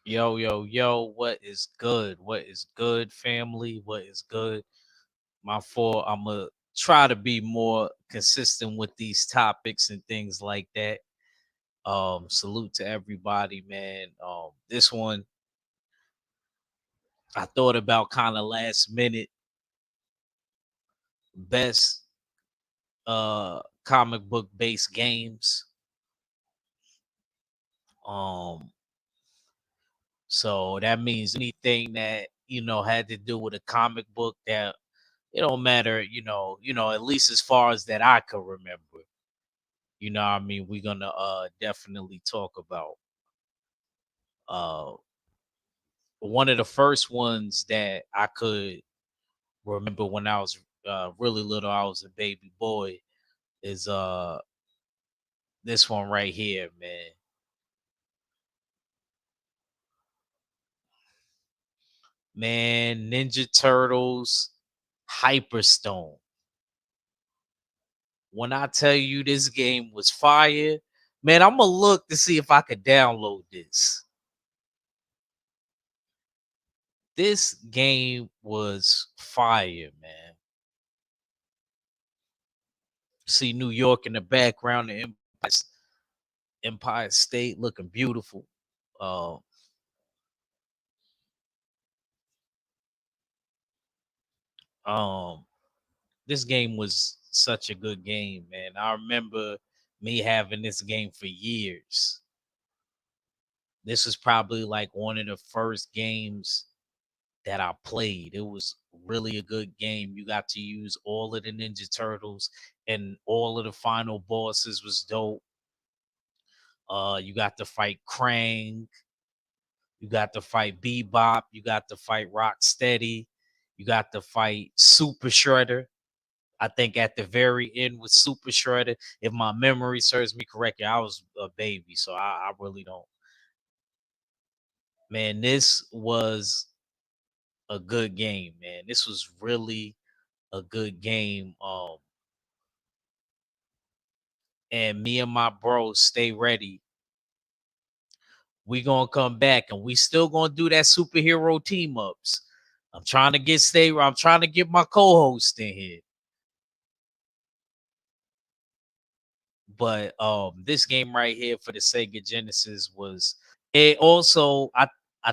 Yo, yo, yo, what is good? What is good, family? What is good? My fault. I'm going to try to be more consistent with these topics and things like that. Salute to everybody, man. This one I thought about kind of last minute best comic book based games. Um, so that means anything that, had to do with a comic book that it don't matter, at least as far as that I could remember. What I mean, we're gonna definitely talk about uh one of the first ones that I could remember when I was really little, I was a baby boy, is this one right here, man. Man, Ninja Turtles Hyperstone. When I tell you this game was fire, man, I'm gonna look to see if I could download this. This game was fire, man. See New York in the background, the Empire State looking beautiful. Uh, um, this game was such a good game, man. I remember me having this game for years. This was probably like one of the first games that I played. It was really a good game. You got to use all of the Ninja Turtles, and all of the final bosses was dope. You got to fight Krang, you got to fight Bebop, you got to fight Rocksteady, you got to fight Super Shredder. I think at the very end with Super Shredder, if my memory serves me correctly, I was a baby, so I really don't. Man, this was a good game, man. This was really a good game. And me and my bros stay ready. We gonna come back and we still gonna do that superhero team ups. I'm trying to get my co-host in here. But this game right here for the Sega Genesis was it also I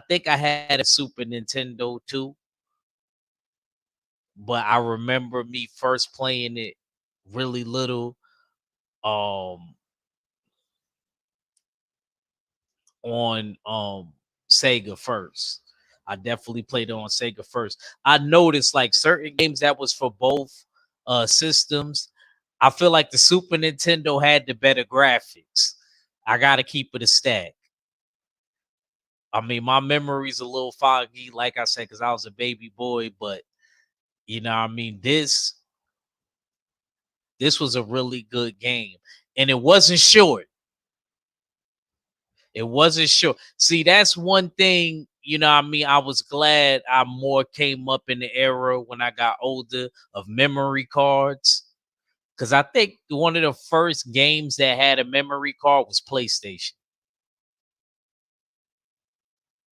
think I had a Super Nintendo too, but I remember me first playing it really little um on Sega first. I definitely played it on Sega first. I noticed like certain games that was for both systems. I feel like the Super Nintendo had the better graphics. I gotta keep it a stack. I mean, my memory's a little foggy, like I said, because I was a baby boy, but what I mean, this was a really good game. And it wasn't short. It wasn't sure. See, that's one thing, what I mean. I was glad I more came up in the era when I got older of memory cards. Cause I think one of the first games that had a memory card was PlayStation.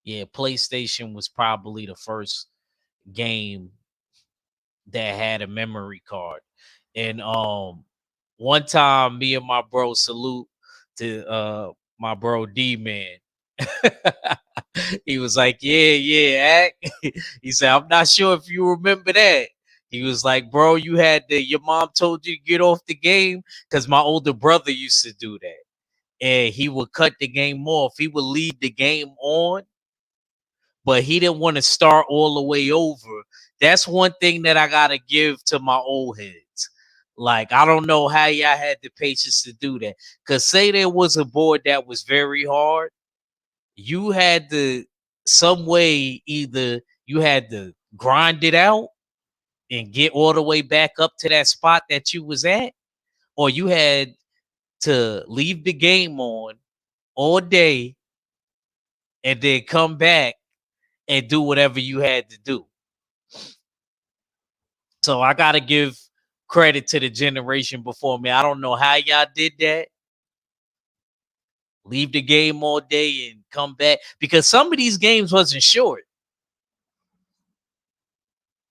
Yeah, PlayStation was probably the first game that had a memory card. And one time me and my bro salute to my bro D man. He was like, "Yeah, yeah." He said, "I'm not sure if you remember that." He was like, "Bro, your mom told you to get off the game because my older brother used to do that, and he would cut the game off. He would leave the game on, but he didn't want to start all the way over." That's one thing that I gotta give to my old heads. Like, I don't know how y'all had the patience to do that. Cause say there was a board that was very hard, you had to some way either you had to grind it out and get all the way back up to that spot that you was at, or you had to leave the game on all day and then come back and do whatever you had to do. So I gotta give credit to the generation before me. I don't know how y'all did that. Leave the game all day and come back because some of these games wasn't short.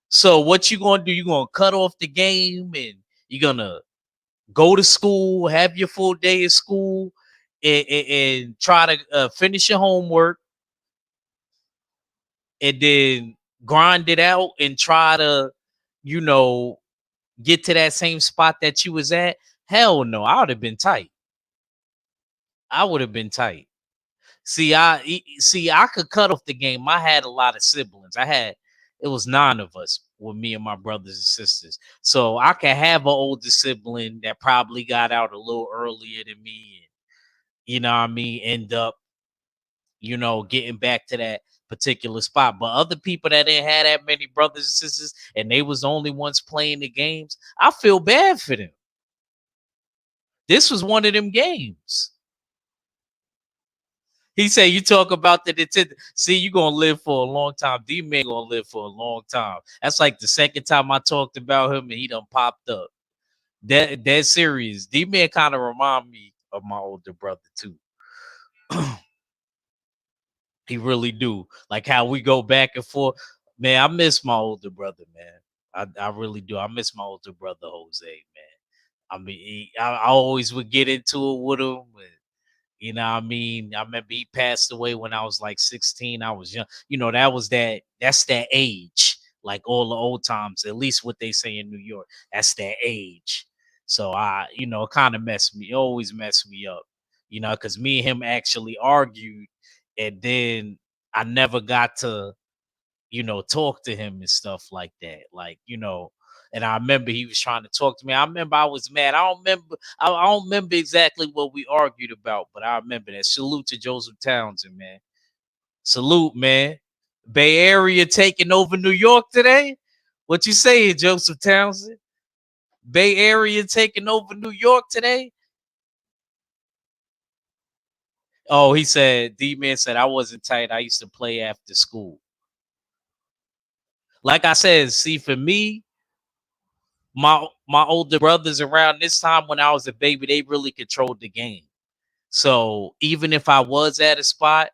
So what you gonna do? You gonna cut off the game and you're gonna go to school, have your full day of school, and try to finish your homework, and then grind it out and try to, you know, get to that same spot that you was at. Hell no, I would have been tight. I would have been tight. See, I could cut off the game. I had a lot of siblings. It was 9 of us with me and my brothers and sisters. So I could have an older sibling that probably got out a little earlier than me. And, you know what I mean? End up, getting back to that particular spot. But other people that didn't have that many brothers and sisters and they was the only ones playing the games, I feel bad for them. This was one of them games. He said, "You talk about the Nintendo. See, you gonna live for a long time. D-Man gonna live for a long time. That's like the second time I talked about him, and he done popped up. That serious. D-Man kind of remind me of my older brother too. He really do. Like how we go back and forth. Man, I miss my older brother, man. I really do. I miss my older brother Jose, man. I mean, I always would get into it with him. You know what I mean? I remember he passed away when I was like 16. I was young. That's that age. Like all the old times, at least what they say in New York. That's that age. So it kind of always messed me up. Because me and him actually argued, and then I never got to, talk to him and stuff like that. And I remember he was trying to talk to me. I remember I was mad. I don't remember exactly what we argued about, but I remember that. Salute to Joseph Townsend, man. Salute, man. Bay Area taking over New York today. What you saying, Joseph Townsend? Bay Area taking over New York today? Oh, he said, D-Man said, I wasn't tight. I used to play after school. Like I said, see, for me, my older brothers around this time when I was a baby, they really controlled the game. So even if I was at a spot,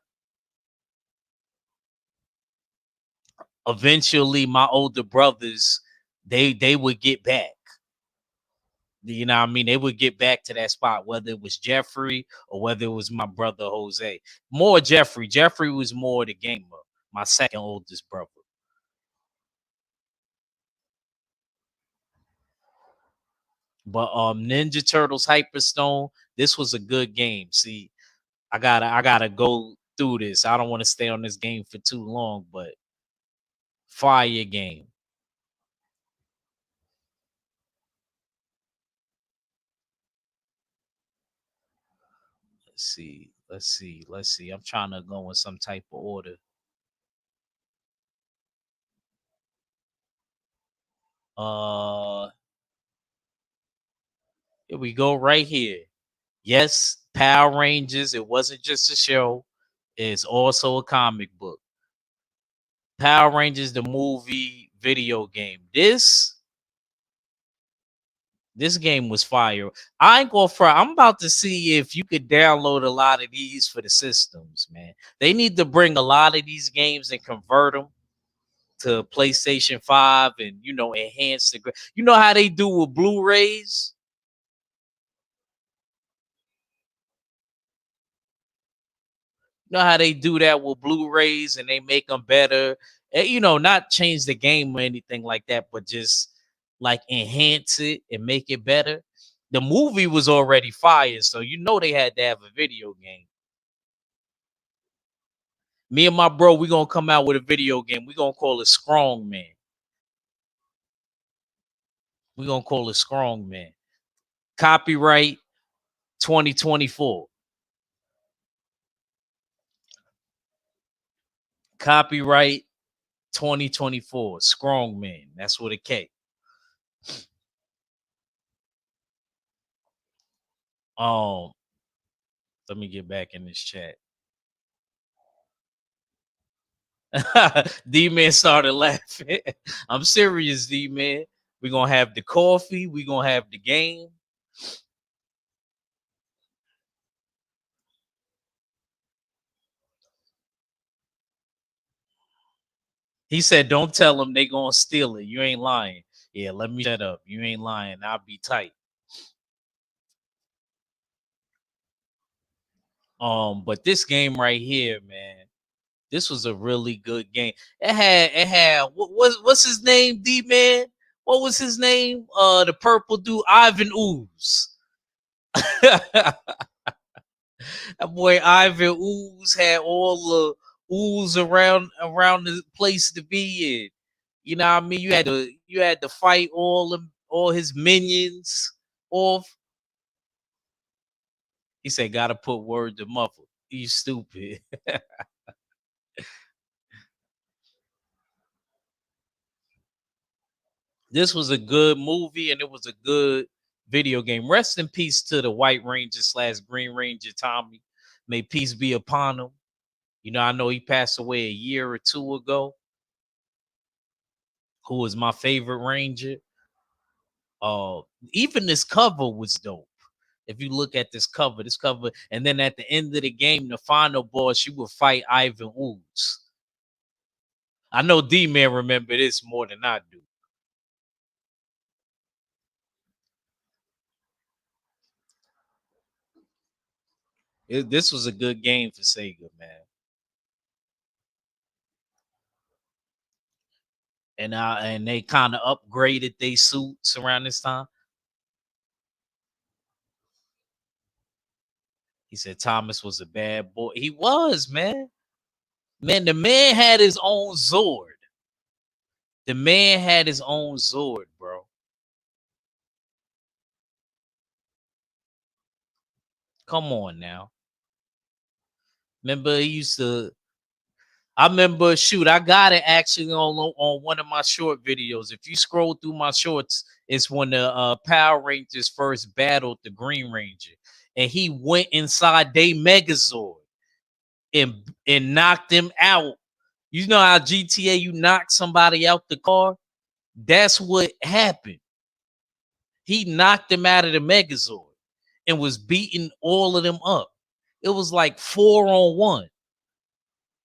eventually my older brothers, they would get back. You know what I mean? They would get back to that spot, whether it was Jeffrey or whether it was my brother Jose. More Jeffrey. Jeffrey was more the gamer, my second oldest brother. But Ninja Turtles Hyperstone, this was a good game. See, I gotta go through this. I don't want to stay on this game for too long, but fire game. Let's see. I'm trying to go in some type of order. Uh Here we go right here. Yes, Power Rangers. It wasn't just a show. It's also a comic book. Power Rangers, the movie, video game. This game was fire. I ain't gonna fry. I'm about to see if you could download a lot of these for the systems, man. They need to bring a lot of these games and convert them to PlayStation 5 and enhance the you know how they do with Blu-rays? You know how they do that with Blu-rays and they make them better. Not change the game or anything like that, but just like enhance it and make it better. The movie was already fire, so they had to have a video game. Me and my bro, we gonna come out with a video game. We gonna call it Strong Man. We gonna call it Strong Man. Copyright 2024. Copyright 2024. Strong Man. That's what it K. Um, Let me get back in this chat. D Man started laughing. I'm serious, D Man. We're gonna have the coffee, we're gonna have the game. He said, "Don't tell them they gonna steal it. You ain't lying." Yeah, let me shut up. You ain't lying. I'll be tight. But this game right here, man, this was a really good game. It had what's his name, D man? What was his name? The purple dude, Ivan Ooze. That boy Ivan Ooze had all the ooze around the place to be in. You know what I mean? You had to fight all his minions off. He said, "Gotta put word to muffle." You stupid. This was a good movie and it was a good video game. Rest in peace to the White Ranger slash Green Ranger Tommy. May peace be upon him. You know, I know he passed away a year or two ago. Who was my favorite Ranger? Uh, Even this cover was dope. If you look at this cover, and then at the end of the game, the final boss, you would fight Ivan Ooze. I know D Man remember this more than I do. This was a good game for Sega, man. And they kind of upgraded their suits around this time. He said Thomas was a bad boy. He was, man. Man, the man had his own Zord. The man had his own Zord, bro. Come on now. Remember, he used to. I remember, shoot, I got it actually on one of my short videos. If you scroll through my shorts, it's when the Power Rangers first battled the Green Ranger, and he went inside they Megazord and knocked him out. You know how GTA you knock somebody out the car? That's what happened. He knocked him out of the Megazord and was beating all of them up. It was like 4-on-1.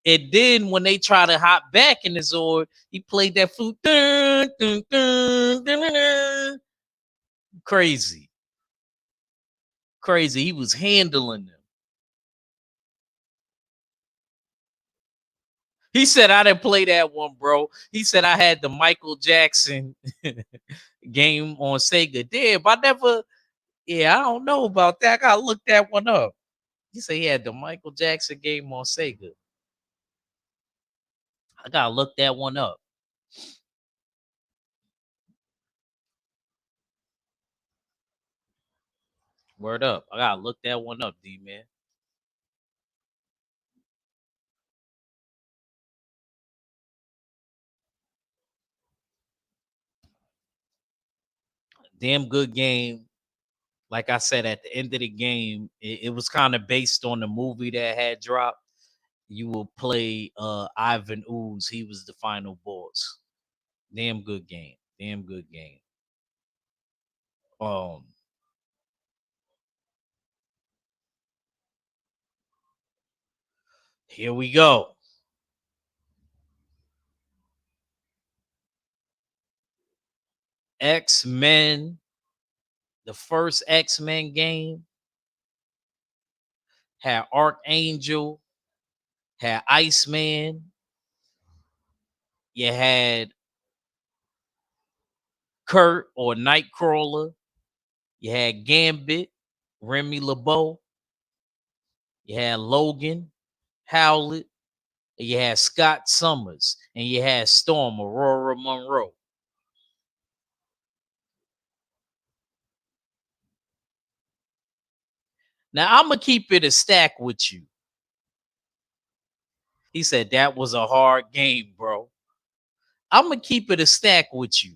And then when they try to hop back in the Zord, he played that flute. Dun, dun, dun, dun, dun, dun. Crazy. Crazy. He was handling them. He said, I didn't play that one, bro. He said, I had the Michael Jackson game on Sega. Damn, I never, yeah, I don't know about that. I gotta look that one up. He said he had the Michael Jackson game on Sega. I gotta look that one up. Word up. I gotta look that one up, D man. Damn good game. Like I said, at the end of the game, it was kind of based on the movie that had dropped. You will play Ivan Ooze. He was the final boss. Damn good game. Damn good game. Um, Here we go. X-Men, the first X-Men game had Archangel, had Iceman, you had Kurt or Nightcrawler, you had Gambit, Remy LeBeau, you had Logan, Howlett, and you had Scott Summers, and you had Storm, Aurora Monroe. Now I'm gonna keep it a stack with you. He said that was a hard game, bro. I'm gonna keep it a stack with you.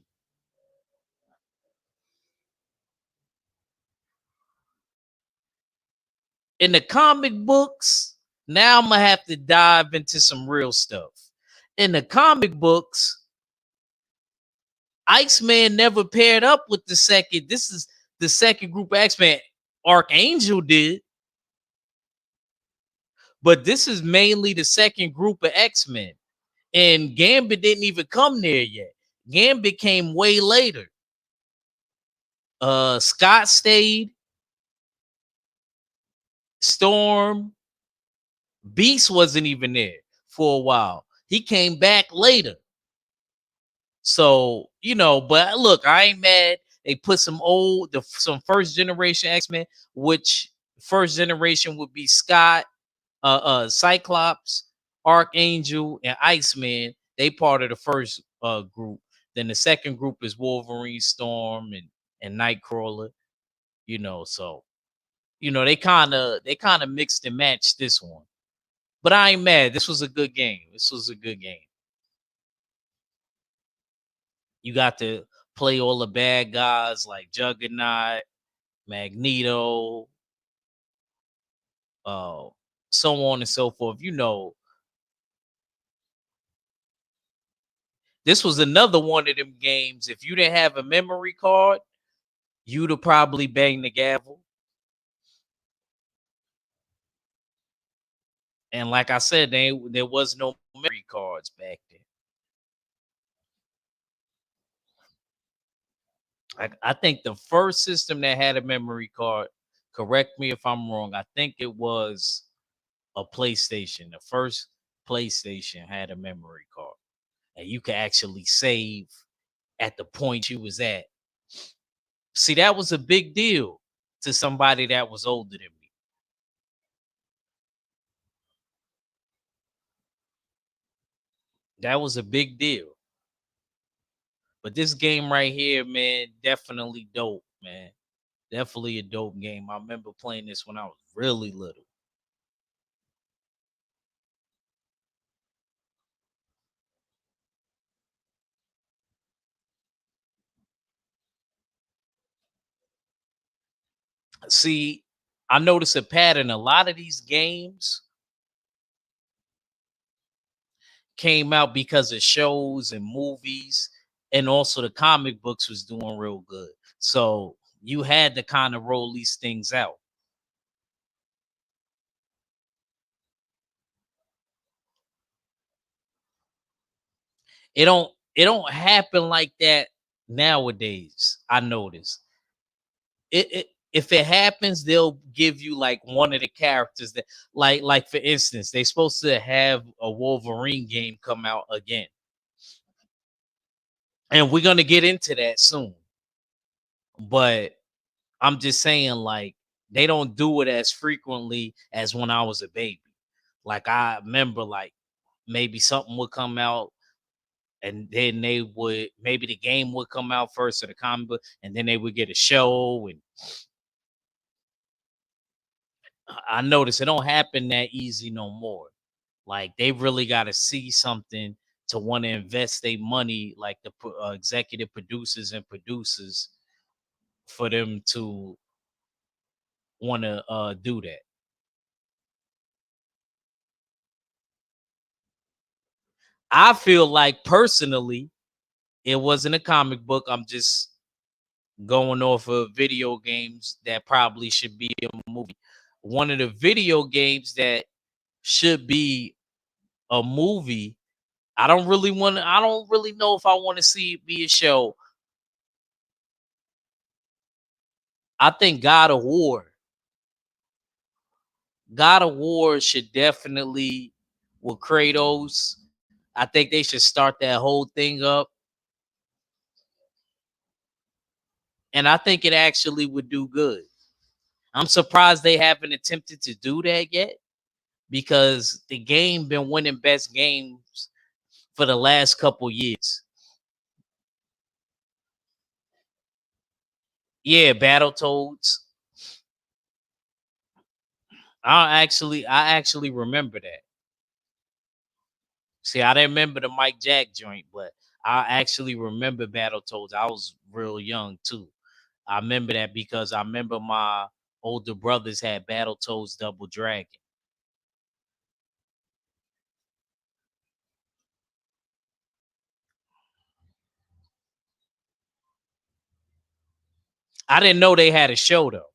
In the comic books, now I'm gonna have to dive into some real stuff. In the comic books, Iceman never paired up with the second. This is the second group of X-Men. Archangel did, but this is mainly the second group of X-Men. And Gambit didn't even come there yet. Gambit came way later. Scott stayed, Storm, Beast wasn't even there for a while. He came back later. So, but look, I ain't mad. They put some first generation X-Men, which first generation would be Scott, Cyclops, Archangel, and Iceman. They part of the first group. Then the second group is Wolverine, Storm, and Nightcrawler. So they kind of mixed and matched this one. But I ain't mad. This was a good game. This was a good game. You got to play all the bad guys like Juggernaut, Magneto, uh, so on and so forth. This was another one of them games. If you didn't have a memory card, you'd have probably banged the gavel. And like I said, there was no memory cards back then. I think the first system that had a memory card, correct me if I'm wrong, I think it was a PlayStation. The first PlayStation had a memory card. And you could actually save at the point you was at. See, that was a big deal to somebody that was older than me. That was a big deal. But this game right here, man, definitely dope, man. Definitely a dope game. I remember playing this when I was really little. See, I noticed a pattern. A lot of these games came out because of shows and movies, and also the comic books was doing real good. So you had to kind of roll these things out. It don't happen like that nowadays. I notice it if it happens, they'll give you like one of the characters that like for instance, they supposed to have a Wolverine game come out again. And we're gonna get into that soon. But I'm just saying, like, they don't do it as frequently as when I was a baby. Like I remember like maybe something would come out and then they would maybe the game would come out first or the comic book, and then they would get a show. And I noticed it don't happen that easy no more. Like they really got to see something to want to invest their money, like the executive producers and producers, for them to want to do that. I feel like personally, it wasn't a comic book. I'm just going off of video games that probably should be a movie. One of the video games that should be a movie. I don't really know if I want to see it be a show. I think God of War. God of War should definitely with Kratos. I think they should start that whole thing up. And I think it actually would do good. I'm surprised they haven't attempted to do that yet because the game been winning best games for the last couple years. Yeah, Battletoads. I actually remember that. See, I didn't remember the Mike Jack joint, but I actually remember Battletoads. I was real young too. I remember that because I remember my older brothers had Battletoads Double Dragon. I didn't know they had a show though.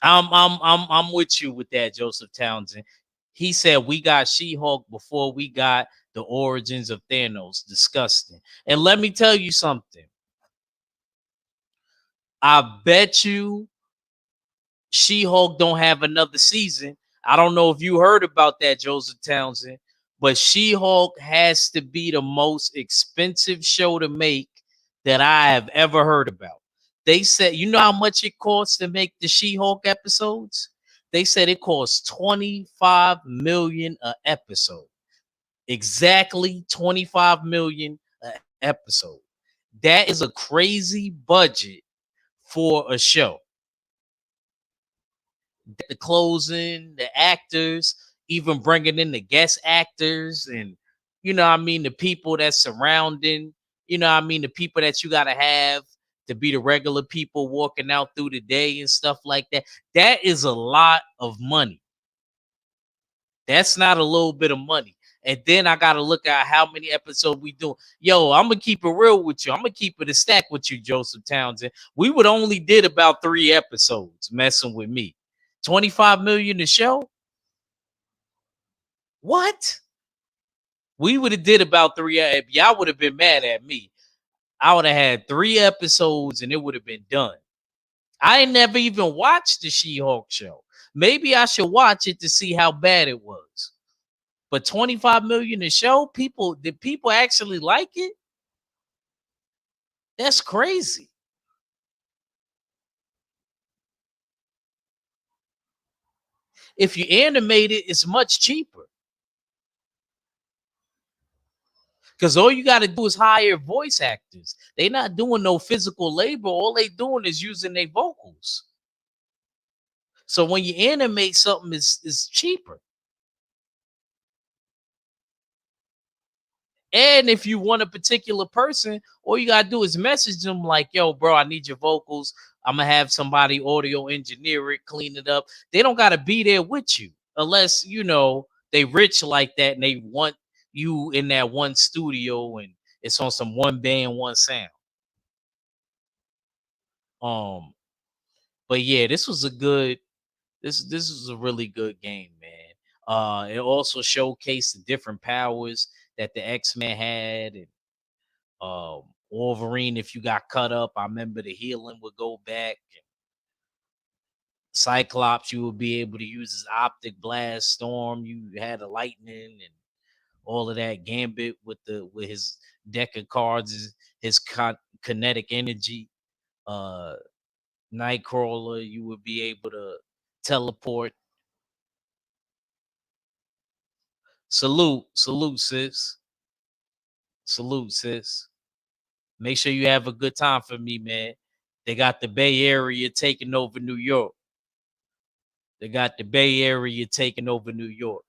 I'm with you with that, Joseph Townsend. He said we got She-Hulk before we got the origins of Thanos. Disgusting. And let me tell you something. I bet you She-Hulk don't have another season. I don't know if you heard about that, Joseph Townsend, but She-Hulk has to be the most expensive show to make that I have ever heard about. They said, you know how much it costs to make the She-Hulk episodes? They said it costs 25 million a episode. Exactly 25 million a episode. That is a crazy budget for a show. The closing, the actors, even bringing in the guest actors, and I mean, the people that's surrounding, I mean, the people that you got to have to be the regular people walking out through the day and stuff like that. That is a lot of money. That's not a little bit of money. And then I gotta look at how many episodes we do. Yo, I'm gonna keep it real with you. I'm gonna keep it a stack with you, Joseph Townsend. We would only did about 3 episodes messing with me. 25 million a show? What? We would have did about three. Y'all would have been mad at me. I would have had 3 episodes and it would have been done. I never even watched the She-Hulk show. Maybe I should watch it to see how bad it was. But 25 million a show, did people actually like it? That's crazy. If you animate it, it's much cheaper. Because all you got to do is hire voice actors. They not doing no physical labor. All they doing is using their vocals. So when you animate something, it's cheaper. And if you want a particular person, all you gotta do is message them like, "Yo, bro, I need your vocals. I'm gonna have somebody audio engineer it, clean it up." They don't gotta be there with you unless they rich like that and they want you in that one studio and it's on some one band, one sound. Um, but yeah, this was a really good game, man. It also showcased the different powers that the X-Men had, and Wolverine, if you got cut up, I remember the healing would go back. Cyclops, you would be able to use his optic blast. Storm, you had a lightning and all of that. Gambit with his deck of cards, his kinetic energy. Uh, Nightcrawler, you would be able to teleport. Salute, sis. Salute, sis. Make sure you have a good time for me, man. They got the Bay Area taking over New York. They got the Bay Area taking over New York.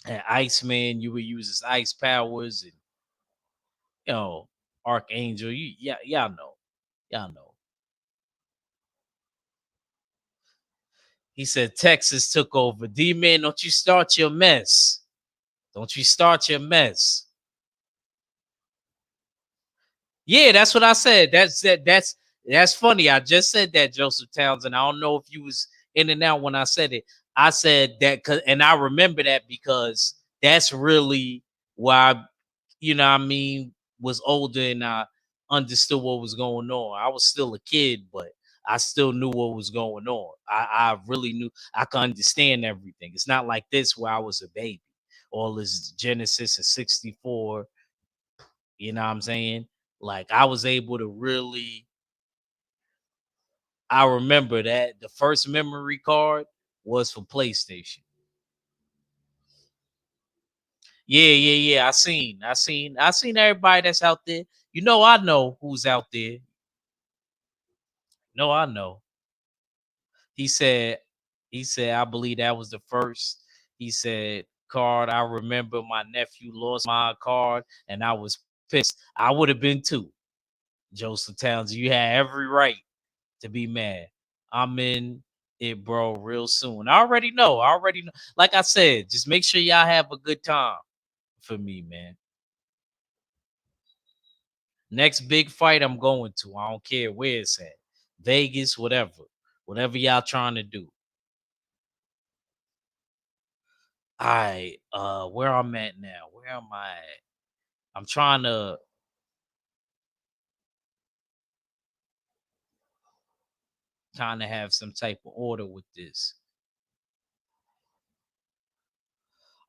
And Iceman, you would use his ice powers, and you know, Archangel. Y'all know. Y'all know. He said Texas took over. D-Man, don't you start your mess. Don't you start your mess. Yeah, that's what I said. That's funny. I just said that, Joseph Townsend. I don't know if you was in and out when I said it. I said that, and I remember that because that's really why I mean, was older and I understood what was going on. I was still a kid, but I still knew what was going on. I really knew I could understand everything. It's not like this where I was a baby. All this Genesis and 64, you know what I'm saying? Like I was able to really I remember that the first memory card was for PlayStation. Yeah. I seen everybody that's out there. I know who's out there. No, I know. He said, I believe that was the first. He said, card. I remember my nephew lost my card and I was pissed. I would have been too. Joseph Towns, you had every right to be mad. I'm in it, bro, real soon. I already know. Like I said, just make sure y'all have a good time. for me, man. Next big fight I'm going to. I don't care where it's at. Vegas, whatever. Whatever y'all trying to do. All right. Where I'm at now. Where am I at? I'm trying to have some type of order with this.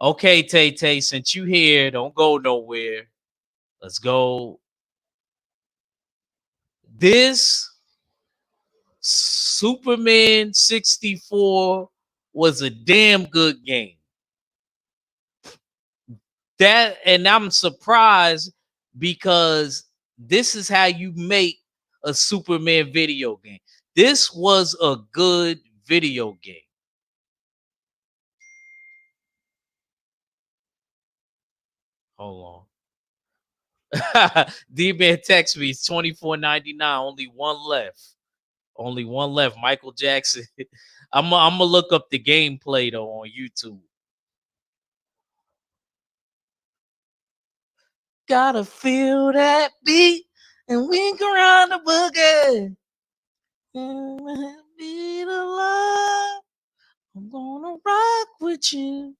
Okay, Tay Tay, since you here, don't go nowhere. Let's go. This Superman 64 was a damn good game. That, and I'm surprised because this is how you make a Superman video game. This was a good video game. Hold on. D-Man text me, it's 24.99, only one left. Only one left. Michael Jackson. I'm gonna look up the gameplay though on YouTube. Gotta feel that beat and we can run the boogie. Beat alive. I'm gonna rock with you.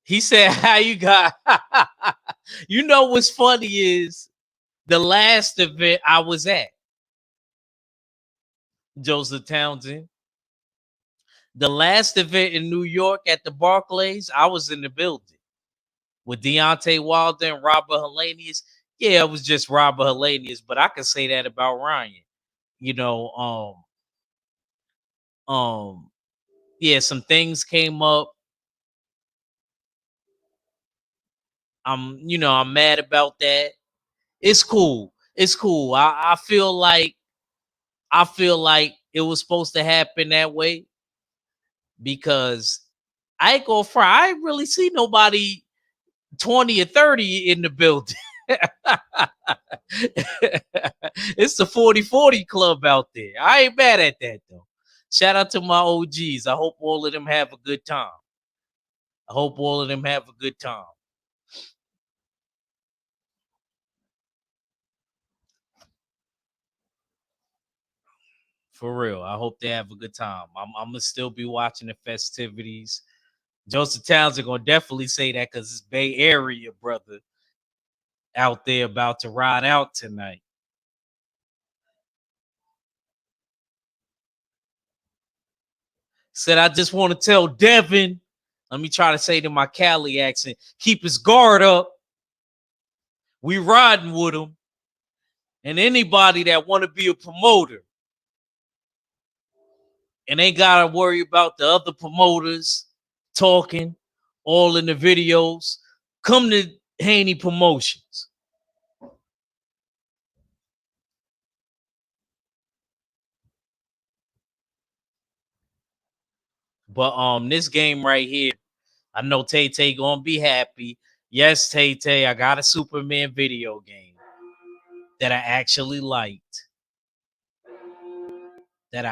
He said, "How you got?" You know what's funny is the last event I was at, Joseph Townsend. The last event in New York at the Barclays, I was in the building with Deontay Wilder and Robert Helenius. Yeah, it was just Robert Helenius, but I could say that about Ryan. You know, yeah, some things came up. I'm mad about that. It's cool. It's cool. I feel like it was supposed to happen that way because I ain't gonna fry. I ain't really see nobody 20 or 30 in the building. It's the 40-40 club out there. I ain't mad at that though. Shout out to my OGs. I hope all of them have a good time. I hope all of them have a good time. For real. I hope they have a good time. I'm gonna still be watching the festivities. Joseph Townsend gonna definitely say that because it's Bay Area, brother, out there about to ride out tonight. Said I just want to tell Devin. Let me try to say to my Cali accent, keep his guard up. We riding with him. And anybody that want to be a promoter and ain't gotta worry about the other promoters talking all in the videos, come to Haney Promotions. But this game right here, I know Tay Tay gonna be happy. Yes, Tay Tay, I got a Superman video game that I actually liked. That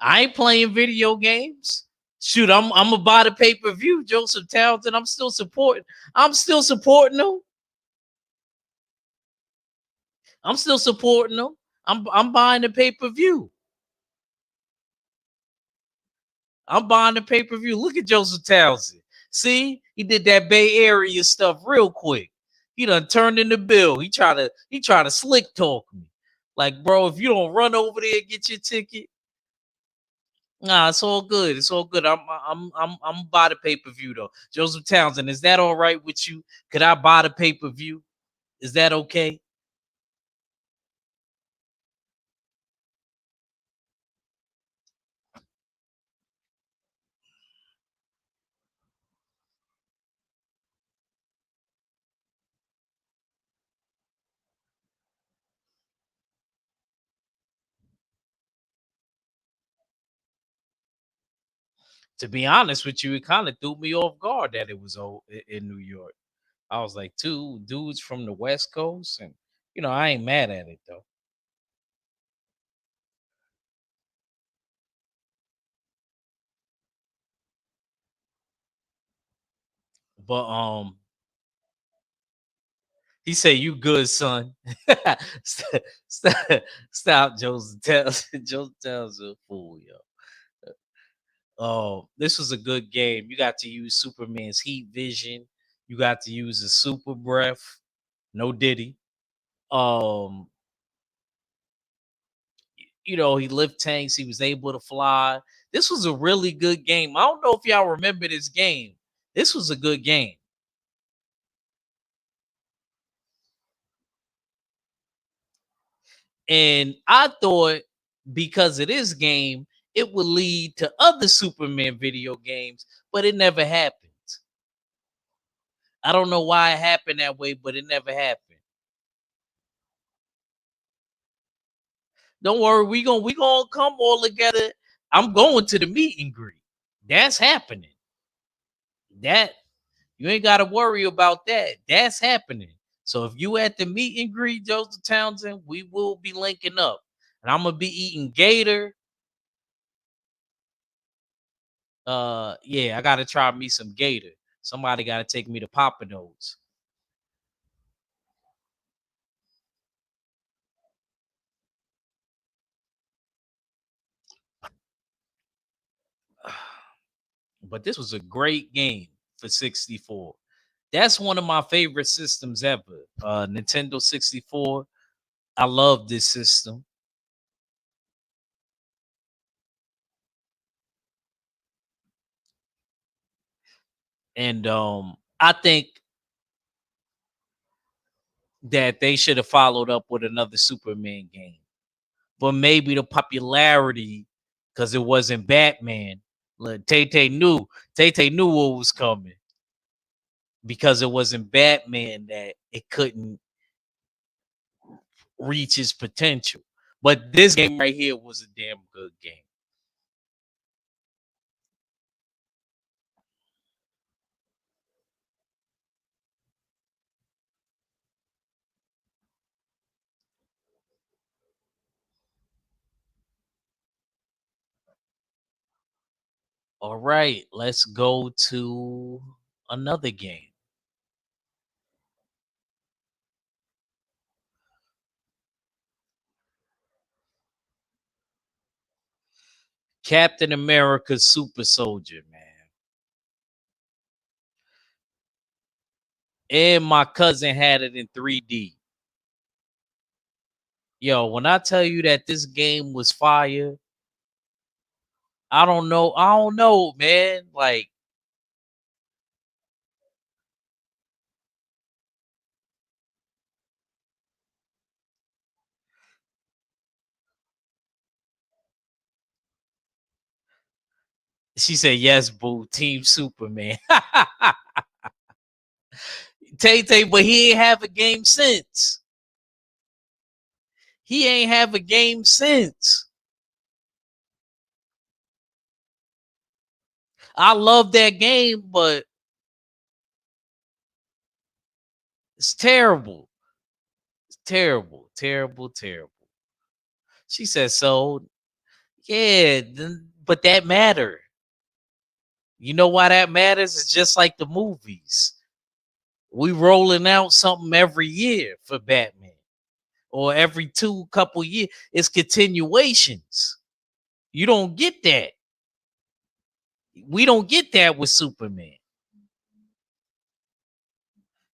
I ain't playing video games. Shoot, I'm gonna buy the pay per view. Joseph Townsend, I'm still supporting. I'm still supporting them. I'm still supporting them. I'm buying the pay per view. I'm buying the pay per view. Look at Joseph Townsend. See, he did that Bay Area stuff real quick. He done turned in the bill. He try to slick talk me. Like, bro, if you don't run over there and get your ticket, nah, it's all good. It's all good. I'm buy the pay per view though. Joseph Townsend, is that all right with you? Could I buy the pay per view? Is that okay? To be honest with you, it kind of threw me off guard that it was in New York. I was like, two dudes from the West Coast, and I ain't mad at it though. But he said, "You good, son." stop, stop, stop, Joseph Tells. Joseph Tells a fool, yo. Oh, this was a good game. You got to use Superman's heat vision. You got to use his super breath. No Diddy. Um, he lift tanks. He was able to fly. This was a really good game. I don't know if y'all remember this game. This was a good game. And I thought because of this game, it would lead to other Superman video games, but it never happened. I don't know why it happened that way, but it never happened. Don't worry, we gonna come all together. I'm going to the meet and greet. That's happening. That you ain't gotta worry about that. That's happening. So if you at the meet and greet, Joseph Townsend, we will be linking up. And I'm gonna be eating gator. Yeah, I gotta try me some gator. Somebody gotta take me to Pompanos. But this was a great game for 64. That's one of my favorite systems ever. Nintendo 64. I love this system. And I think that they should have followed up with another Superman game. But maybe the popularity, because it wasn't Batman. Look, Tay knew what was coming because it wasn't Batman that it couldn't reach his potential. But this game right here was a damn good game. All right, let's go to another game. Captain America Super Soldier, man. And my cousin had it in 3D. Yo, when I tell you that this game was fire, I don't know. I don't know, man. Like, she said, yes, boo, Team Superman. Tay Tay, but he ain't have a game since. He ain't have a game since. I love that game, but it's terrible. It's terrible, terrible, terrible. She said so. Yeah, but that matter. You know why that matters? It's just like the movies. We rolling out something every year for Batman, or every two couple years. It's continuations. You don't get that. We don't get that with Superman.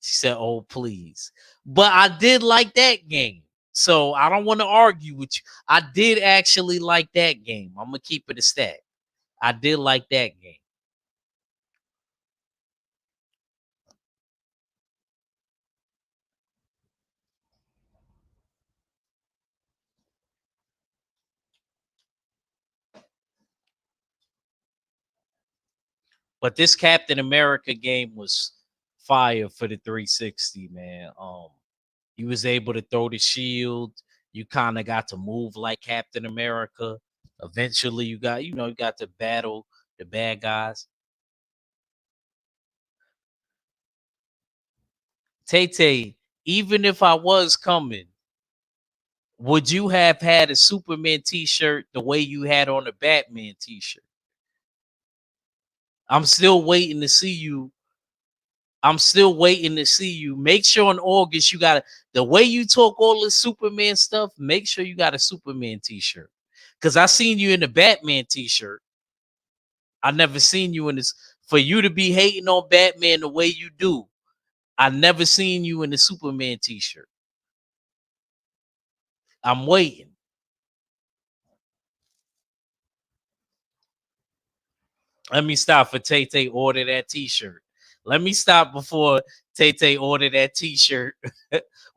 She said, "Oh, please." But I did like that game. So I don't want to argue with you. I did actually like that game. I'm gonna keep it a stat. I did like that game. But this Captain America game was fire for the 360, man. You was able to throw the shield. You kind of got to move like Captain America. Eventually, you got to battle the bad guys. Tay Tay, even if I was coming, would you have had a Superman T-shirt the way you had on a Batman T-shirt? I'm still waiting to see you. I'm still waiting to see you. Make sure in August you got the way you talk all the Superman stuff. Make sure you got a Superman T-shirt. Cause I seen you in the Batman T-shirt. I never seen you in this. For you to be hating on Batman the way you do, I never seen you in the Superman T-shirt. I'm waiting. Let me stop for Tay Tay order that T-shirt. Let me stop before Tay Tay order that T-shirt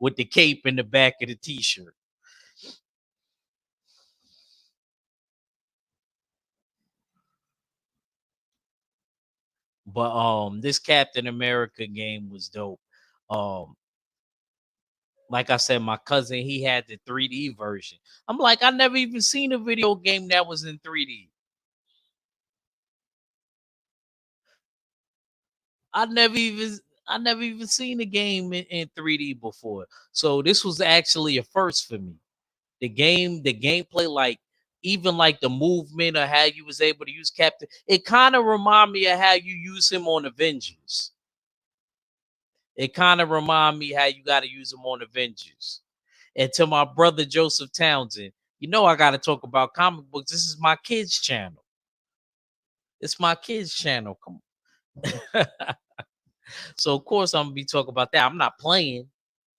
with the cape in the back of the T-shirt. But this Captain America game was dope. Um, like I said, my cousin he had the 3D version. I'm like, I never even seen a video game that was in 3D. I never even I never even seen a game in 3D before. So this was actually a first for me. The gameplay, like even like the movement or how you was able to use Captain, it kind of remind me of how you use him on Avengers. It kind of remind me how you got to use him on Avengers. And to my brother Joseph Townsend, you know I got to talk about comic books. This is my kids' channel. It's my kids' channel. Come on. So of course I'm gonna be talking about that. I'm not playing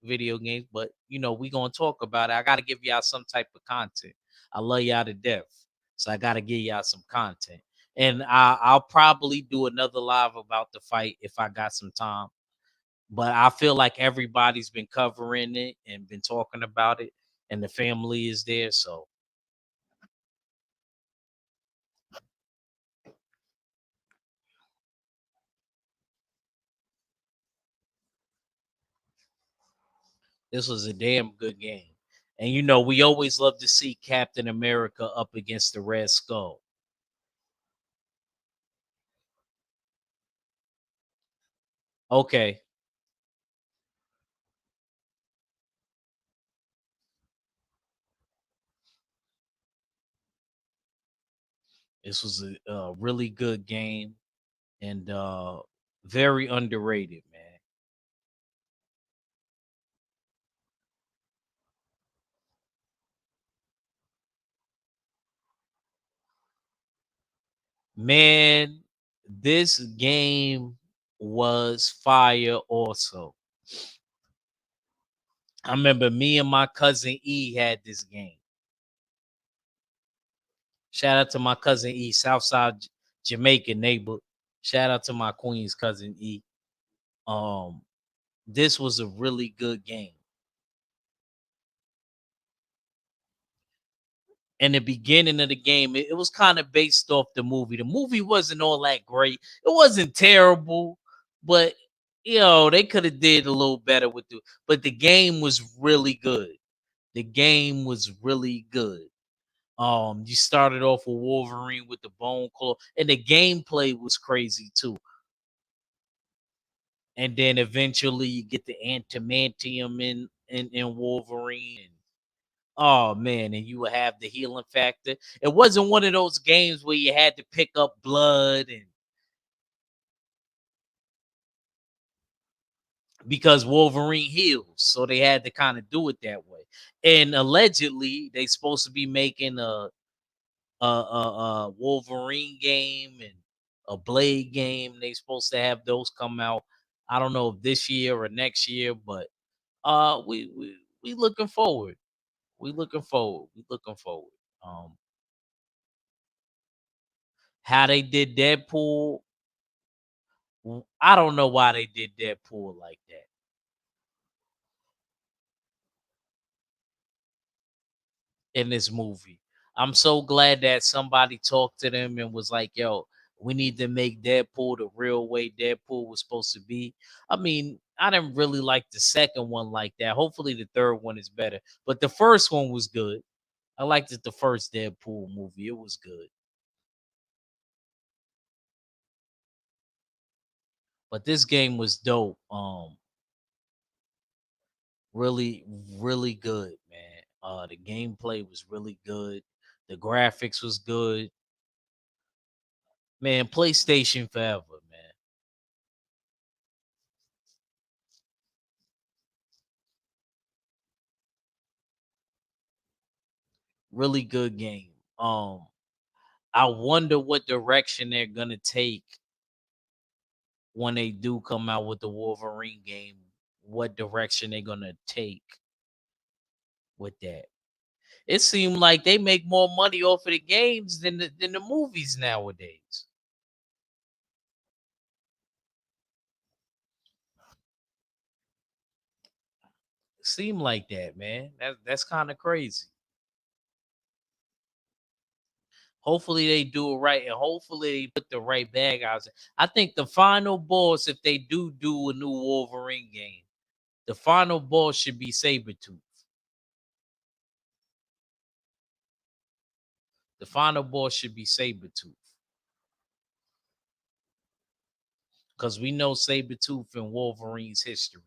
video games, but you know we gonna talk about it. I gotta give y'all some type of content. I love y'all to death, so I gotta give y'all some content. And I'll probably do another live about the fight if I got some time. But I feel like everybody's been covering it and been talking about it, and the family is there. So this was a damn good game. And you know, we always love to see Captain America up against the Red Skull. Okay, this was a really good game and very underrated, man. Man, this game was fire also. I remember me and my cousin E had this game. Shout out to my cousin E, Southside Jamaican neighbor. Shout out to my Queens cousin E. Um, this was a really good game. In the beginning of the game, it was kind of based off the movie. The movie wasn't all that great. It wasn't terrible, but you know they could have did a little better with it. But the game was really good. The game was really good. You started off with Wolverine with the bone claw, and the gameplay was crazy too. And then eventually you get the antimantium in Wolverine. Oh man, and you would have the healing factor. It wasn't one of those games where you had to pick up blood and because Wolverine heals, so they had to kind of do it that way. And allegedly, they supposed to be making a Wolverine game and a Blade game. They supposed to have those come out. I don't know if this year or next year, but we looking forward. We looking forward. We looking forward. Um, how they did Deadpool, I don't know why they did Deadpool like that in this movie. I'm so glad that somebody talked to them and was like, "Yo, we need to make Deadpool the real way Deadpool was supposed to be." I mean, I didn't really like the second one like that. Hopefully, the third one is better, but the first one was good. I liked it. The first Deadpool movie, it was good. But this game was dope. Really, really good, man. The gameplay was really good. The graphics was good. Man, PlayStation forever, man. Really good game. I wonder what direction they're gonna take when they do come out with the Wolverine game. What direction they're gonna take with that? It seemed like they make more money off of the games than the movies nowadays. Seem like that, man. That's kind of crazy. Hopefully they do it right, and hopefully they put the right bag out. I think the final boss, if they do a new Wolverine game, the final boss should be Sabretooth. The final boss should be Sabretooth. Because we know Sabretooth in Wolverine's history.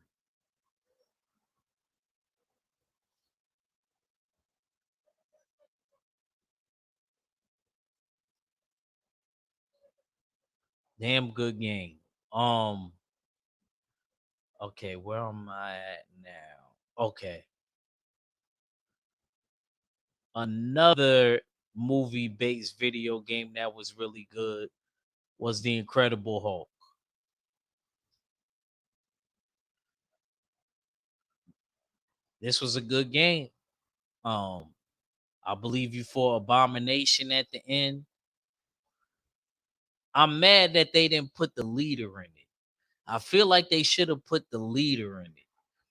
Damn good game. Okay, where am I at now? Okay. Another movie based video game that was really good was The Incredible Hulk. This was a good game. Um, I believe you for Abomination at the end. I'm mad that they didn't put the leader in it. I feel like they should have put the leader in it.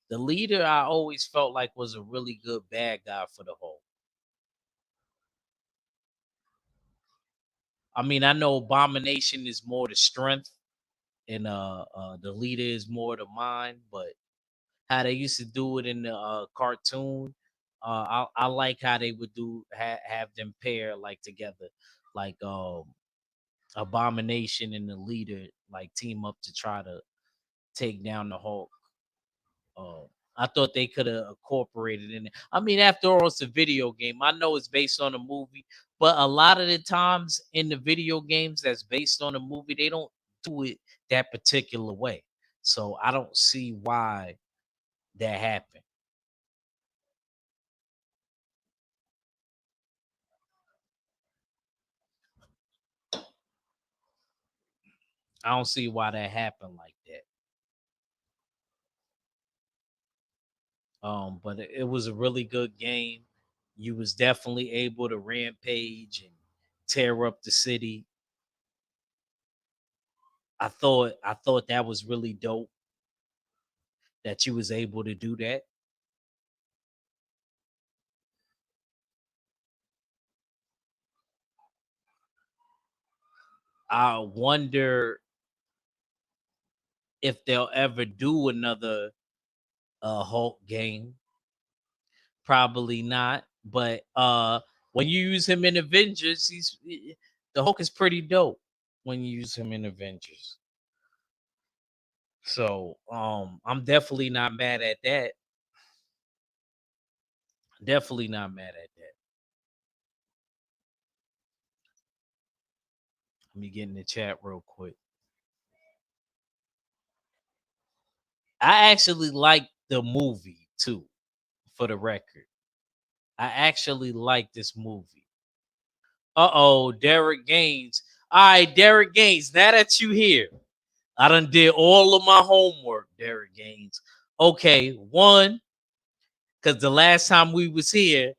The leader I always felt like was a really good bad guy for the Hulk. I mean, I know Abomination is more the strength and the leader is more the mind, but how they used to do it in the cartoon, I like how they would have them pair like together, like Abomination and the leader like team up to try to take down the Hulk. I thought they could have incorporated in it. I mean, after all, it's a video game. I know it's based on a movie, but a lot of the times in the video games that's based on a movie, they don't do it that particular way. So I don't see why that happened. I don't see why that happened like that. But it was a really good game. You was definitely able to rampage and tear up the city. I thought that was really dope that you was able to do that. I wonder if they'll ever do another Hulk game. Probably not. But when you use him in Avengers, the Hulk is pretty dope when you use him in Avengers. So I'm definitely not mad at that. Definitely not mad at that. Let me get in the chat real quick. I actually like the movie too, for the record. I actually like this movie. Uh-oh, Derek Gaines. All right, Derek Gaines, now that you here, I done did all of my homework, Derek Gaines. Okay, one, because the last time we was here,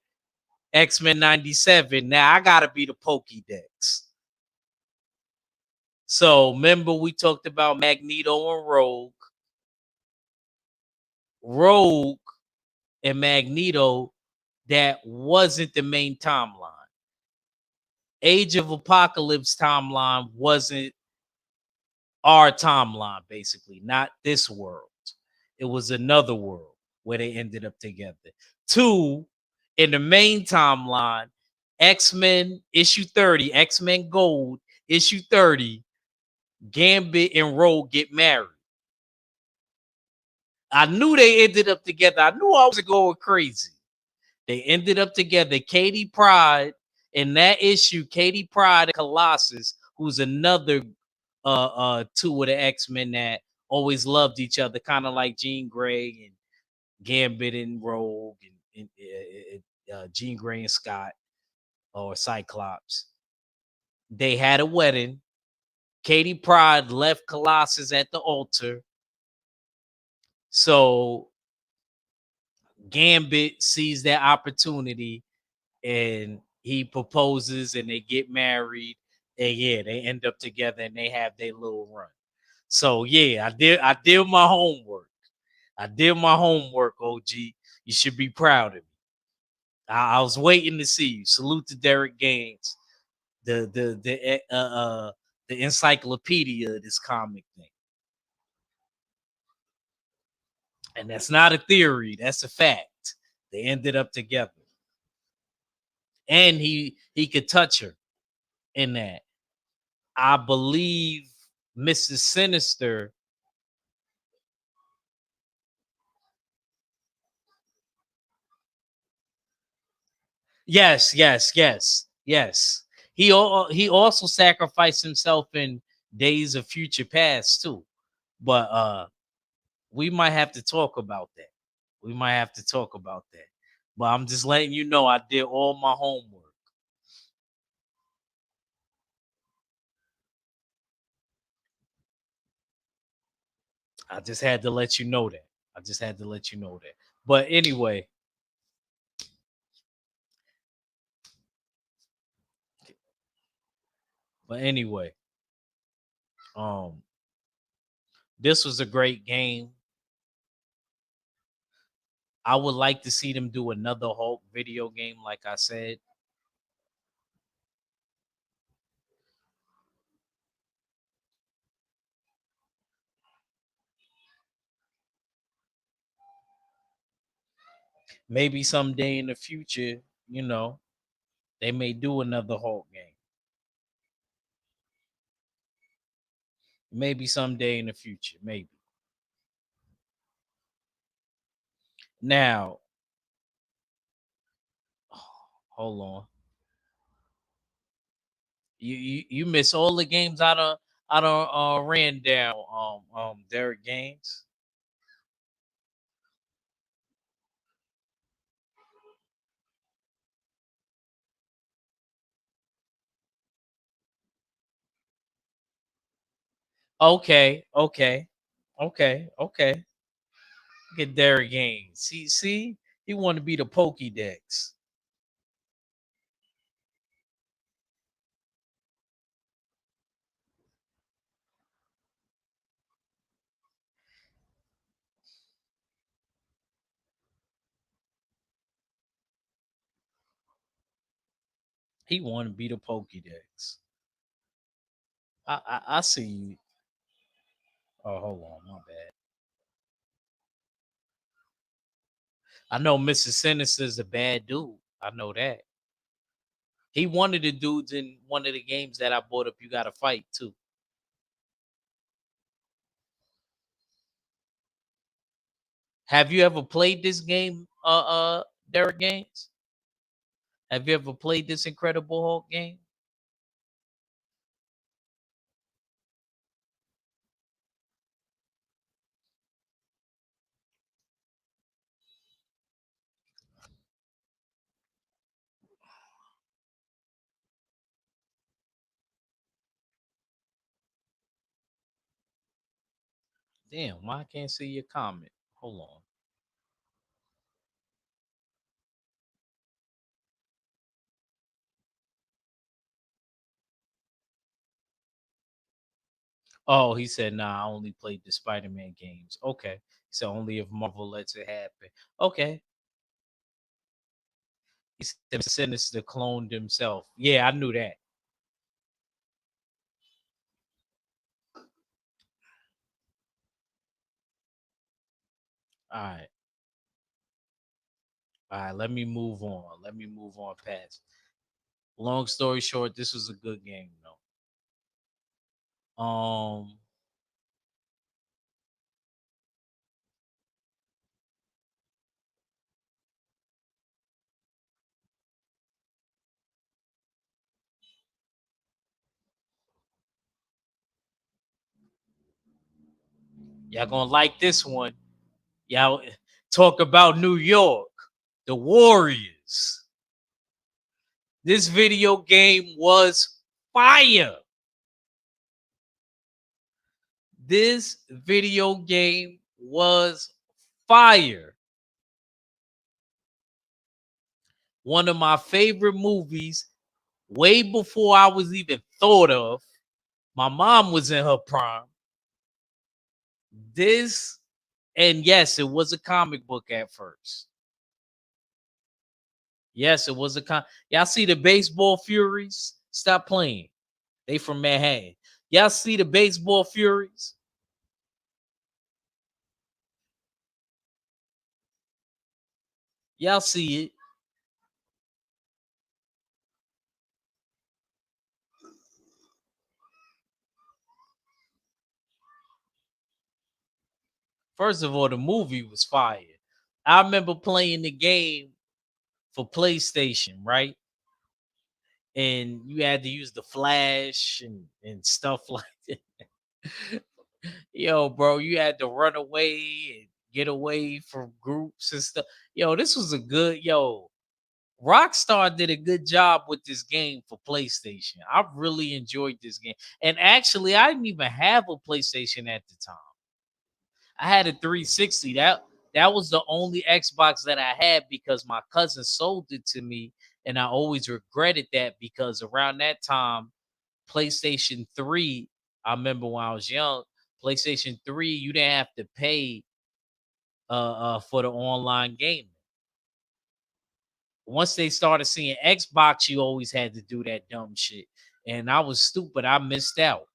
X-Men 97, now I gotta be the Pokédex. So remember we talked about Magneto and Rogue. Rogue and Magneto, that wasn't the main timeline. Age of Apocalypse timeline wasn't our timeline, basically, not this world. It was another world where they ended up together. Two, in the main timeline, X Men issue 30, X Men Gold issue 30 Gambit and Rogue get married. I knew they ended up together. I knew I was going crazy. They ended up together. Katie Pride in that issue, Katie Pride and Colossus, who's another two of the X-Men that always loved each other, kind of like Jean Grey and Gambit and Rogue and Jean Grey and Scott or Cyclops. They had a wedding. Katie Pride left Colossus at the altar. So Gambit sees that opportunity and he proposes and they get married. And yeah, they end up together and they have their little run. So yeah, I did my homework. I did my homework, OG. You should be proud of me. I was waiting to see you. Salute to Derek Gaines, the encyclopedia of this comic thing. And that's not a theory, that's a fact. They ended up together. And he could touch her in that. I believe Mrs. Sinister. Yes, yes, yes, yes. He also sacrificed himself in Days of Future Past too. But we might have to talk about that. We might have to talk about that. But I'm just letting you know I did all my homework. I just had to let you know that. I just had to let you know that. But anyway, but anyway, um, this was a great game. I would like to see them do another Hulk video game, like I said. Maybe someday in the future, you know, they may do another Hulk game. Maybe someday in the future, maybe. Now, hold on. You miss all the games I don't ran down Derek Gaines. Okay, okay, okay. Look at Derek Gaines. See, he want to be the Pokédex. He want to be the Pokédex. I see you. Oh, hold on, my bad. I know Mr. Sinister is a bad dude. I know that. He one of the dudes in one of the games that I bought up. You got to fight too. Have you ever played this game, Derek Games? Have you ever played this Incredible Hulk game? Damn, why I can't see your comment? Hold on. Oh, he said, nah, I only played the Spider-Man games. Okay. So only if Marvel lets it happen. Okay. He said Sinister cloned himself. Yeah, I knew that. All right. All right. Let me move on. Let me move on past. Long story short, this was a good game, though. Um, y'all gonna like this one. Y'all talk about New York, the Warriors. This video game was fire. This video game was fire. One of my favorite movies, way before I was even thought of. My mom was in her prime. This, and yes, it was a comic book at first. Yes, it was a Y'all see the baseball Furies? Stop playing. They from Manhattan. Y'all see the baseball Furies? Y'all see it. First of all, the movie was fire. I remember playing the game for PlayStation, right? And you had to use the flash and stuff like that. Yo, bro, you had to run away and get away from groups and stuff. Yo, this was a good Rockstar did a good job with this game for PlayStation. I really enjoyed this game. And actually, I didn't even have a PlayStation at the time. I had a 360. That was the only Xbox that I had because my cousin sold it to me, and I always regretted that because around that time, PlayStation 3, I remember when I was young, PlayStation 3, you didn't have to pay for the online gaming. Once they started seeing Xbox, you always had to do that dumb shit. And I was stupid. I missed out.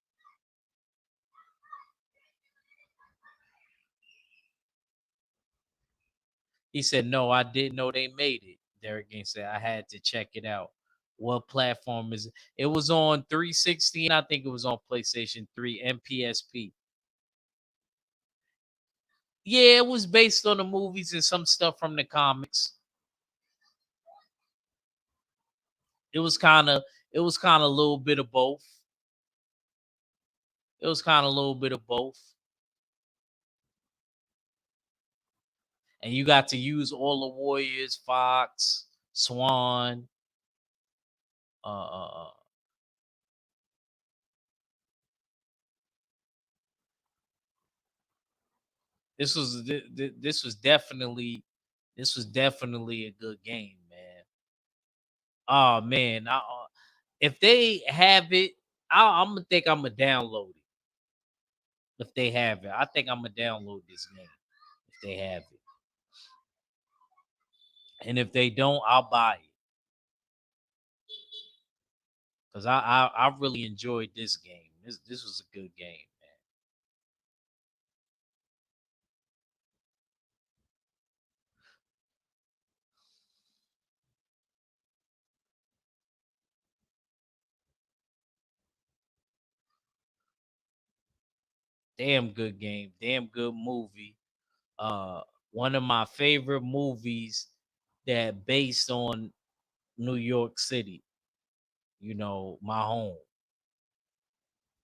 He said, "No, I didn't know they made it." Derek Gaines said, "I had to check it out. What platform is it?" It was on 360, and I think it was on PlayStation 3 and PSP. Yeah, it was based on the movies and some stuff from the comics. It was kind of a little bit of both. It was kind of a little bit of both. And you got to use all the warriors, Fox, Swan. Uh, this was definitely a good game, man. Oh man, if they have it, I'm gonna think I'm gonna download it. If they have it, I think I'm gonna download this game if they have it. And if they don't, I'll buy it because I really enjoyed this game. This was a good game, man. Damn good game, damn good movie. Uh, One of my favorite movies that based on New York City. You know, my home.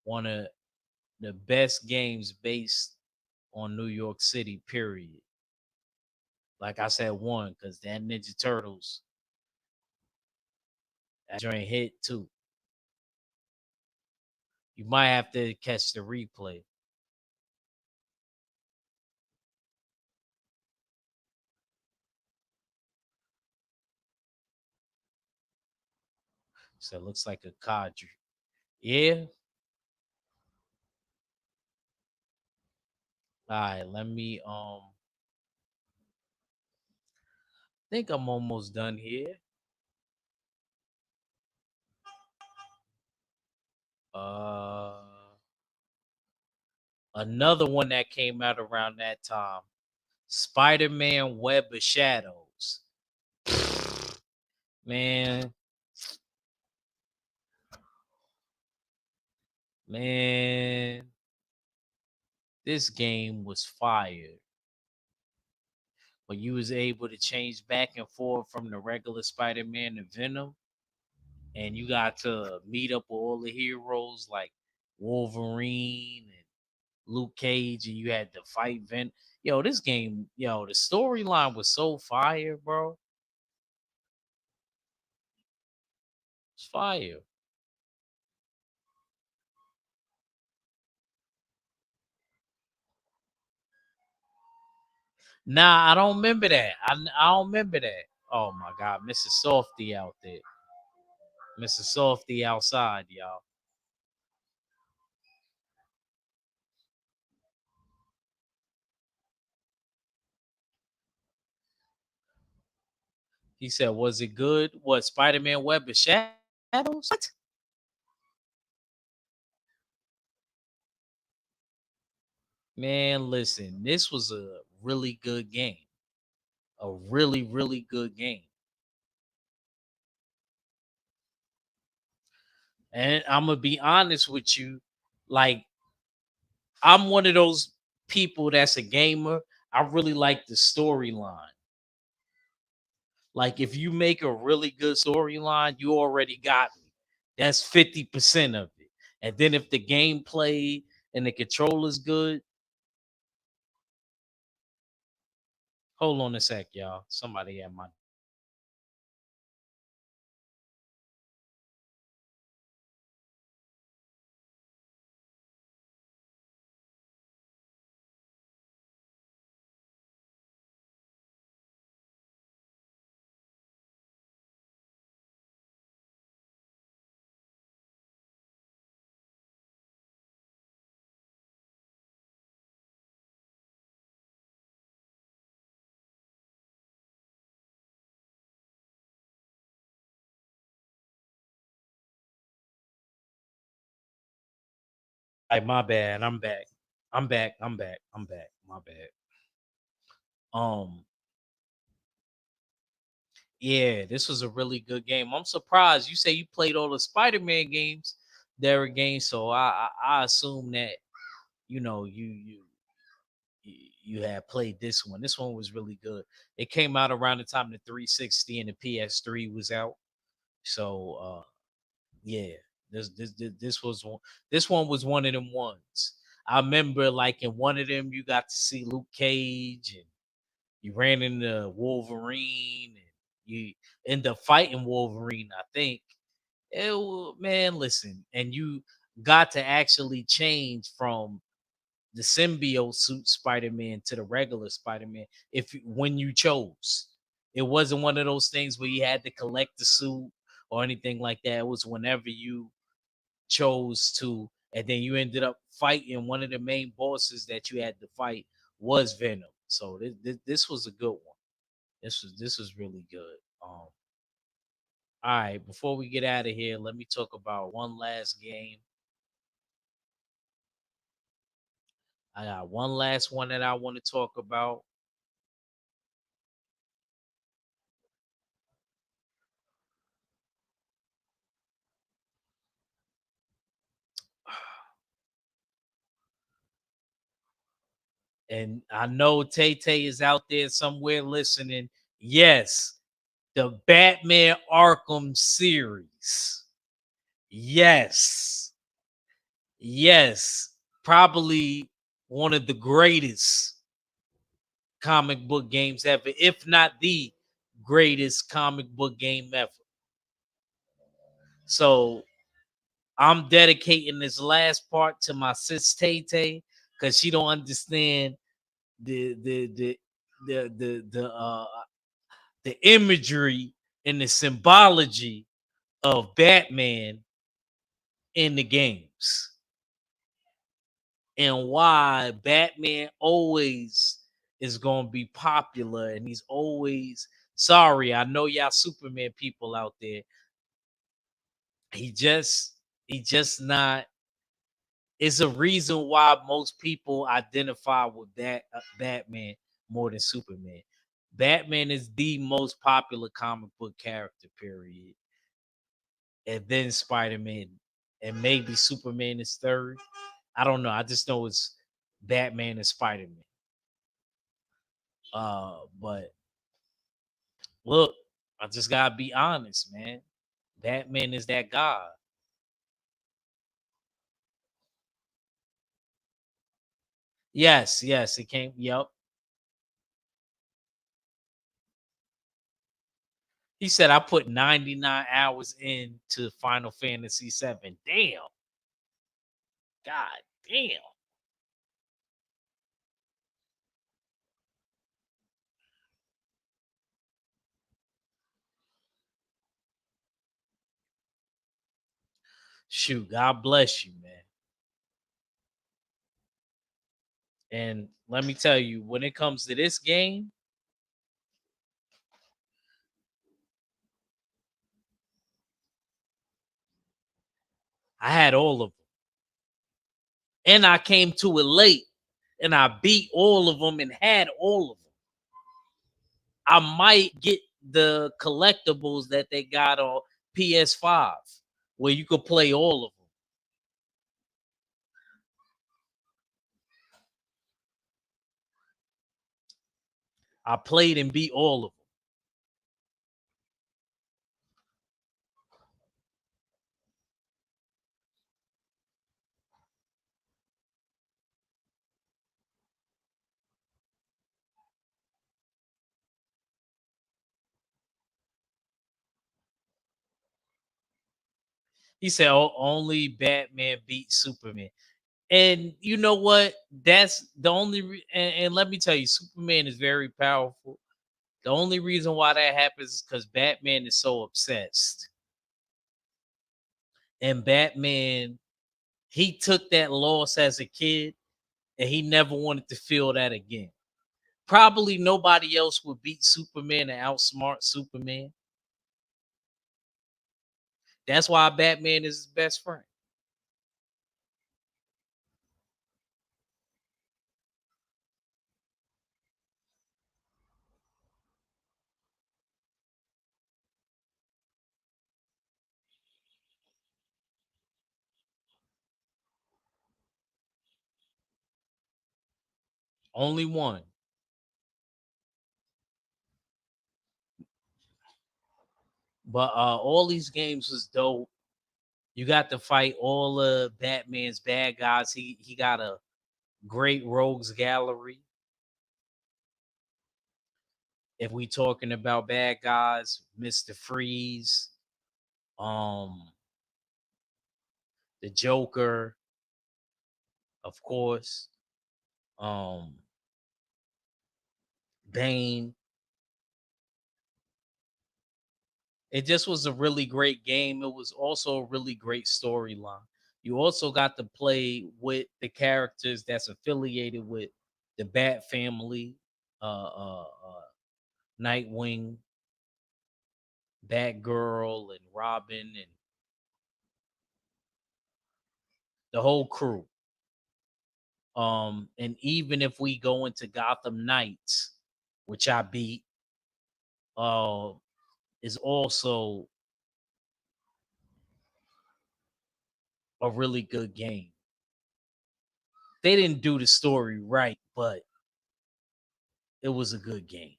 One of the best games based on New York City. Period. Like I said, one because that Ninja Turtles that joint hit too. You might have to catch the replay. So it looks like a cadre. Yeah. All right. Let me think I'm almost done here. Uh Another one that came out around that time. Spider-Man Web of Shadows. Man, Man, this game was fire. When you was able to change back and forth from the regular Spider-Man to Venom, and you got to meet up with all the heroes like Wolverine and Luke Cage, and you had to fight Venom. Yo, this game, yo, the storyline was so fire, bro. It's fire. Nah, I don't remember that. I don't remember that. Oh my God, Mrs. Softy out there. Mrs. Softy outside, y'all. He said, "Was it good? What Spider-Man Web of Shadows? What? Man, listen, this was a really good game. A really, really good game. And I'm gonna be honest with you, like I'm one of those people that's a gamer. I really like the storyline. Like if you make a really good storyline, you already got me. That's 50% of it. And then if the gameplay and the controller's good, hold on a sec, y'all. Somebody at my my bad. I'm back. I'm back. I'm back. I'm back. My bad. Um, yeah, this was a really good game. I'm surprised. You say you played all the Spider-Man games, Derek games, so I assume that you had played this one. This one was really good. It came out around the time the 360 and the PS3 was out. So yeah, this was one. This one was one of them ones. I remember like in one of them you got to see Luke Cage and you ran into Wolverine and you end up fighting Wolverine, I think. Man, listen, and you got to actually change from the symbiote suit Spider-Man to the regular Spider-Man when you chose. It wasn't one of those things where you had to collect the suit or anything like that. It was whenever you chose to, and then you ended up fighting one of the main bosses that you had to fight was Venom. So this was a good one. This was really good. All right, before we get out of here, let me talk about one last game. I got one last one that I want to talk about. And I know Tay Tay is out there somewhere listening. Yes, the Batman Arkham series. Yes. Yes. Probably one of the greatest comic book games ever, if not the greatest comic book game ever. So I'm dedicating this last part to my sis Tay Tay because she don't understand the the the the imagery and the symbology of Batman in the games and why Batman always is going to be popular and he's always sorry. I know y'all Superman people out there. He just he just not it's a reason why most people identify with Batman more than Superman. Batman is the most popular comic book character, period. And then Spider Man. and maybe Superman is third. I don't know. I just know it's Batman and Spider Man. But look, I just gotta be honest, man. Batman is that god. Yes, yes, it came. Yep. He said I put 99 hours into Final Fantasy 7. Damn. God damn. Shoot, God bless you, man. And let me tell you, when it comes to this game, I had all of them. And I came to it late and I beat all of them and had all of them. I might get the collectibles that they got on PS5 where you could play all of them. I played and beat all of them. He said, "Oh, only Batman beat Superman." And you know what? That's the only and let me tell you, Superman is very powerful. The only reason why that happens is because Batman is so obsessed. And Batman, he took that loss as a kid and he never wanted to feel that again. Probably nobody else would beat Superman and outsmart Superman. That's why Batman is his best friend. Only one. But all these games was dope. You got to fight all of Batman's bad guys. He got a great rogues gallery. If we talking about bad guys, Mr. Freeze, um, the Joker, of course, um, Bane. It just was a really great game. It was also a really great storyline. You also got to play with the characters that's affiliated with the Bat family, Nightwing, Batgirl, and Robin, and the whole crew. And even if we go into Gotham Knights, which I beat, uh, is also a really good game. They didn't do the story right, but it was a good game,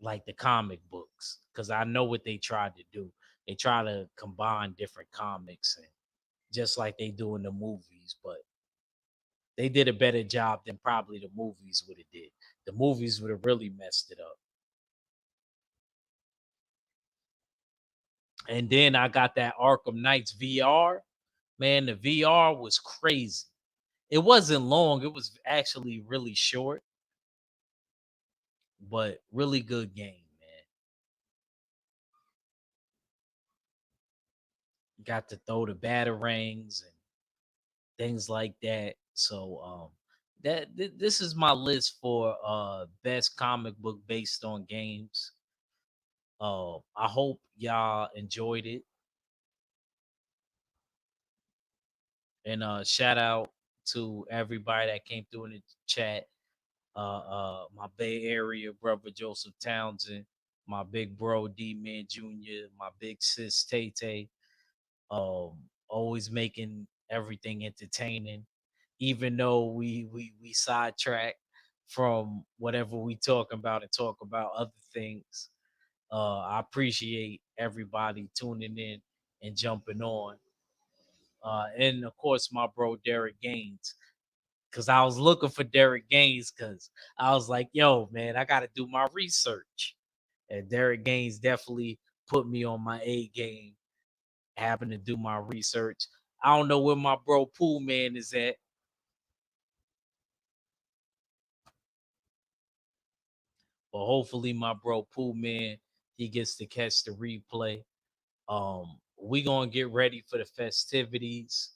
like the comic books, because I know what they tried to do. They try to combine different comics and just like they do in the movies, but they did a better job than probably the movies would have did. The movies would have really messed it up. And then I got that Arkham Knights VR. Man, the VR was crazy. It wasn't long. It was actually really short, but really good game, man. Got to throw the batarangs and things like that. So this is my list for best comic book based on games. I hope y'all enjoyed it. And shout out to everybody that came through in the chat. My Bay Area brother Joseph Townsend, my big bro D Man Jr., my big sis Tay Tay, Always making everything entertaining, even though we sidetrack from whatever we talk about and talk about other things. I appreciate everybody tuning in and jumping on. And of course, my bro Derek Gaines, because I was looking for Derek Gaines because I was like, yo, man, I got to do my research. And Derek Gaines definitely put me on my A game, having to do my research. I don't know where my bro Pool Man is at, but hopefully my bro Pool Man, he gets to catch the replay. We gonna get ready for the festivities.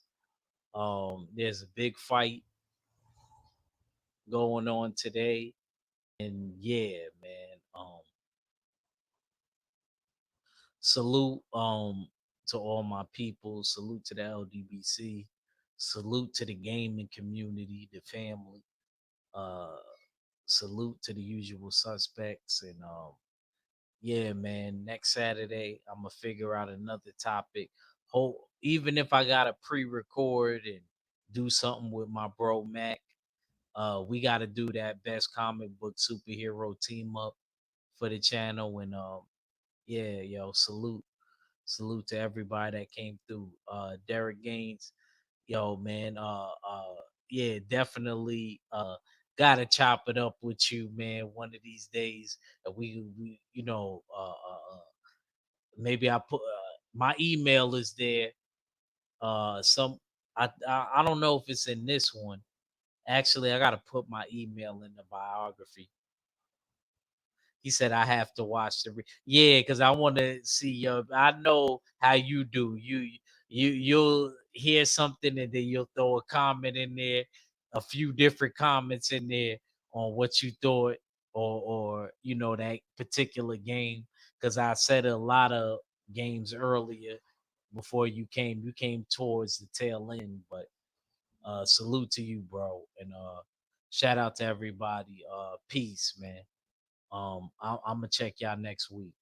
There's a big fight going on today, and yeah, man. Salute to all my people. Salute to the LDBC. Salute to the gaming community, the family. Uh, salute to the usual suspects, and yeah, man. Next Saturday, I'm gonna figure out another topic. Even if I gotta pre-record and do something with my bro Mac, we gotta do that best comic book superhero team up for the channel. And yeah, yo, salute to everybody that came through. Derek Gaines, yo, man. Yeah, definitely. Gotta chop it up with you, man. One of these days, we maybe I put my email is there. Some I don't know if it's in this one. Actually, I gotta put my email in the biography. He said I have to watch yeah, because I want to see your. I know how you do. You'll hear something and then you'll throw a comment in there, a few different comments in there on what you thought or that particular game. Because I said a lot of games earlier before you came. You came towards the tail end, but salute to you, bro, and shout out to everybody. Peace, man. I'm gonna check y'all next week.